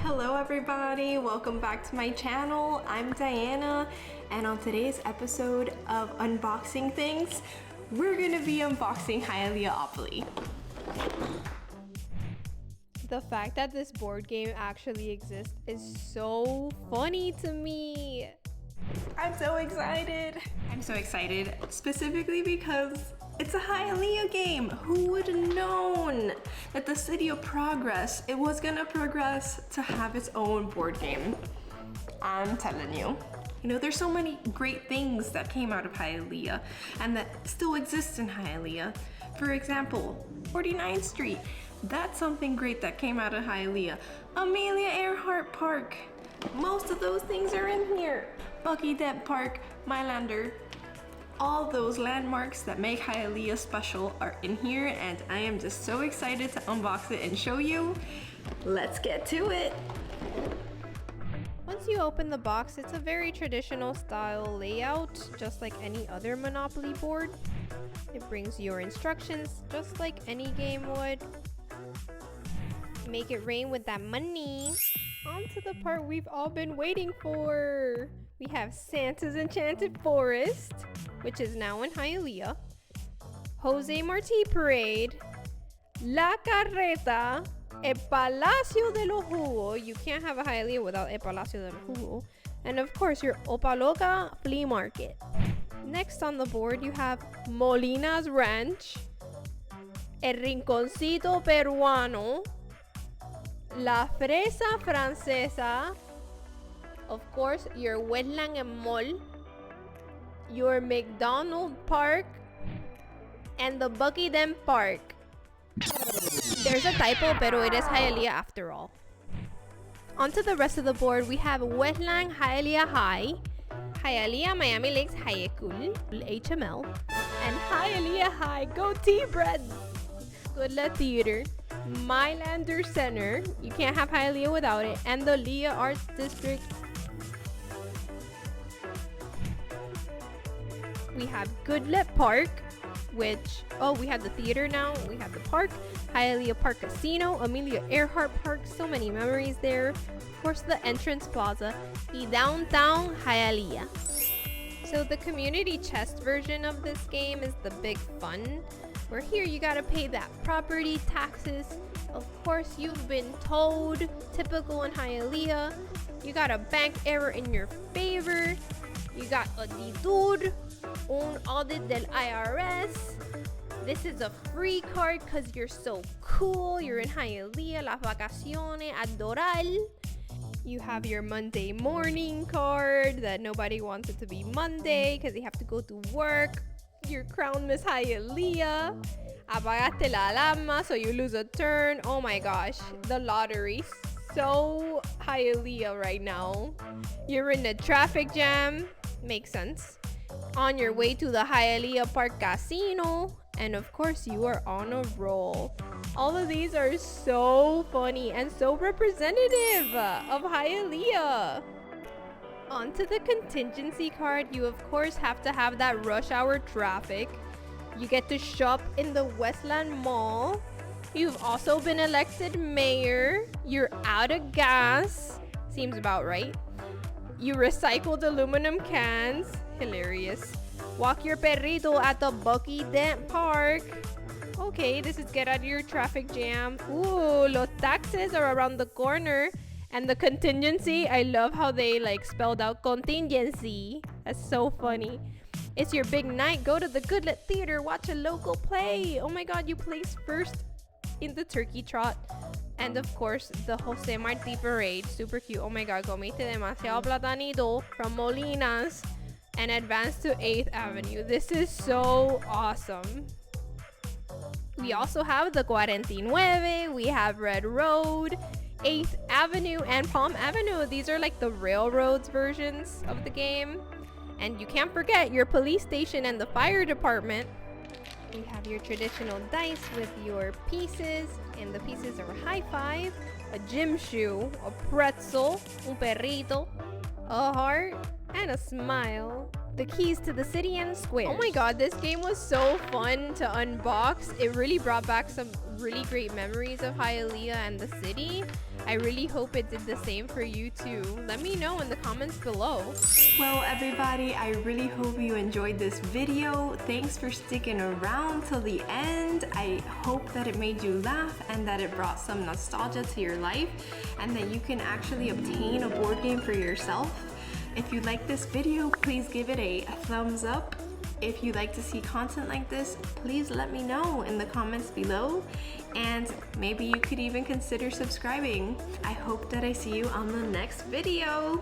Hello everybody, welcome back to my channel. I'm Diana, and on today's episode of Unboxing Things, we're gonna be unboxing Hialeahopolly. The fact that this board game actually exists is so funny to me. I'm so excited. I'm so excited specifically because it's a Hialeah game. Who would have known that the city of progress, it was gonna progress to have its own board game? I'm telling you. You know, there's so many great things that came out of Hialeah and that still exist in Hialeah. For example, 49th Street. That's something great that came out of Hialeah. Amelia Earhart Park. Most of those things are in here. Bucky Dent Park, Mylander. All those landmarks that make Hialeah special are in here, and I am just so excited to unbox it and show you. Let's get to it. Once you open the box, it's a very traditional style layout, just like any other Monopoly board. It brings your instructions, just like any game would. Make it rain with that money. On to the part we've all been waiting for. We have Santa's Enchanted Forest, which is now in Hialeah. Jose Marti Parade. La Carreta. El Palacio de los Jugos. You can't have a Hialeah without El Palacio de los Jugos. And of course, your Opaloca Flea Market. Next on the board, you have Molina's Ranch. El Rinconcito Peruano. La Fresa Francesa. Of course, your Wetland and Mall. Your McDonald Park. And the Bucky Dent Park. There's a typo, pero it is Hialeah after all. Onto the rest of the board, we have Wetland Hialeah High, Hialeah Miami Lakes High School, HML, and Hialeah High Goatee Bread, Goodlet Theater, Mylander Center, you can't have Hialeah without it, and the Leah Arts District. We have Goodlet Park, which, we have the theater now, we have the park, Hialeah Park Casino, Amelia Earhart Park, so many memories there. Of course, the entrance plaza, y downtown Hialeah. So the community chest version of this game is the big fun, where here you gotta pay that property taxes. Of course, you've been told, typical in Hialeah, you got a bank error in your favor, you got a dedude, un audit del IRS. This is a free card because you're so cool. You're in Hialeah, las vacaciones, a Doral. You have your Monday morning card that nobody wants it to be Monday because you have to go to work. Your crown Miss Hialeah. Apagaste la alarma so you lose a turn. Oh my gosh, the lottery. So Hialeah right now. You're in the traffic jam. Makes sense. On your way to the Hialeah Park Casino. And of course, you are on a roll. All of these are so funny and so representative of Hialeah. Onto the contingency card, you of course have to have that rush hour traffic. You get to shop in the Westland Mall. You've also been elected mayor. You're out of gas. Seems about right. You recycled aluminum cans. Hilarious. Walk your perrito at the Bucky Dent Park. Okay, this is get out of your traffic jam. Ooh, los taxes are around the corner. And the contingency, I love how they spelled out contingency. That's so funny. It's your big night. Go to the Goodlet Theater. Watch a local play. Oh my god, you placed first in the turkey trot. And of course, the Jose Marti Parade. Super cute. Oh my god, comiste demasiado platanito from Molina's. And advance to 8th Avenue. This is so awesome. We also have the 49. We have Red Road, 8th Avenue, and Palm Avenue. These are like the railroads versions of the game. And you can't forget your police station and the fire department. We have your traditional dice with your pieces. And the pieces are high five, a gym shoe, a pretzel, un perrito, a heart, and a smile. The keys to the city and squares. Oh my god, this game was so fun to unbox. It really brought back some really great memories of Hialeah and the city. I really hope it did the same for you too. Let me know in the comments below. Well, everybody, I really hope you enjoyed this video. Thanks for sticking around till the end. I hope that it made you laugh and that it brought some nostalgia to your life and that you can actually obtain a board game for yourself. If you like this video, please give it a thumbs up. If you'd like to see content like this, please let me know in the comments below, and maybe you could even consider subscribing. I hope that I see you on the next video.